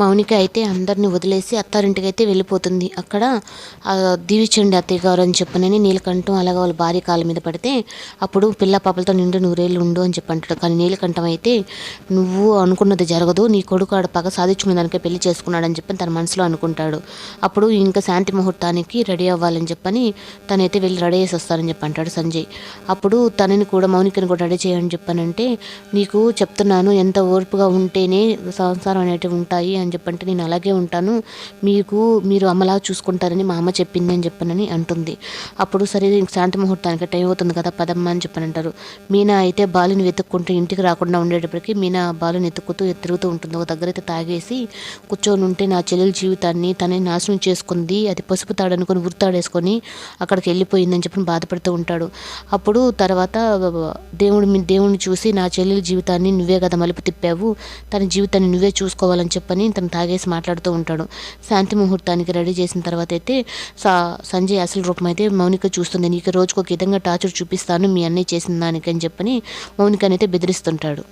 మౌనిక అయితే అందరిని వదిలేసి అత్తారింటికైతే వెళ్ళిపోతుంది. అక్కడ దీవించండి అత్తయ్య గారు అని చెప్పనని నీలకంఠం అలాగా వాళ్ళ భార్య కాళ్ళ మీద పడితే, అప్పుడు పిల్ల పాపలతో నిండు నూరేళ్ళు ఉండు అని చెప్పి అంటాడు. కానీ నీలకంఠం అయితే నువ్వు అనుకున్నది జరగదు, నీ కొడుకు ఆడ పగ సాధించుకునే దానికే పెళ్లి చేసుకున్నాడని చెప్పని తన మనసులో అనుకుంటాడు. అప్పుడు ఇంకా శాంతి ముహూర్తానికి రెడీ అవ్వాలని చెప్పని తనైతే వెళ్ళి రెడీ చేసి వస్తారని చెప్పి అంటాడు సంజయ్. అప్పుడు తనని కూడా మౌనికని కూడా రెడీ చేయని చెప్పానంటే, నీకు చెప్తున్నాను ఎంత ఓర్పుగా ఉంటేనే సంసారం అనేటివి ఉంటాయి అని చెప్పంటే నేను అలాగే ఉంటాను, మీరు అమ్మలా చూసుకుంటారని మా అమ్మ చెప్పింది అని చెప్పనని అంటుంది. అప్పుడు సరే శాంతి ముహూర్తానికి టైం అవుతుంది కదా పదమ్మ అని చెప్పని అంటారు. మీనా అయితే బాలుని వెతుక్కుంటూ ఇంటికి రాకుండా ఉండేటప్పటికి మీనా బాలుని ఎత్తుకుతూ తిరుగుతూ ఉంటుంది. ఒక దగ్గర అయితే తాగేసి కూర్చొని ఉంటే నా చెల్లెల జీవితాన్ని తనే నాశనం చేసుకుంది, అది పసుపు తాడనుకొని ఉరితాడేసుకొని అక్కడికి వెళ్ళిపోయిందని చెప్పి బాధపడుతూ ఉంటాడు. అప్పుడు తర్వాత దేవుడిని చూసి నా చెల్లెల జీవితాన్ని నువ్వే కదా మలుపు తిప్పావు, తన జీవితాన్ని నువ్వే చూసుకోవాలని చెప్పని తను తాగేసి మాట్లాడుతూ ఉంటాడు. శాంతి ముహూర్తానికి రెడీ చేసిన తర్వాత అయితే సంజయ్ అసలు రూపం అయితే మౌనిక చూస్తుంది. నీకు రోజుకు ఒక విధంగా టార్చర్ చూపిస్తాను మీ అన్నయ్య చేసిన దానికి అని చెప్పని మౌనికనైతే బెదిరిస్తుంటాడు.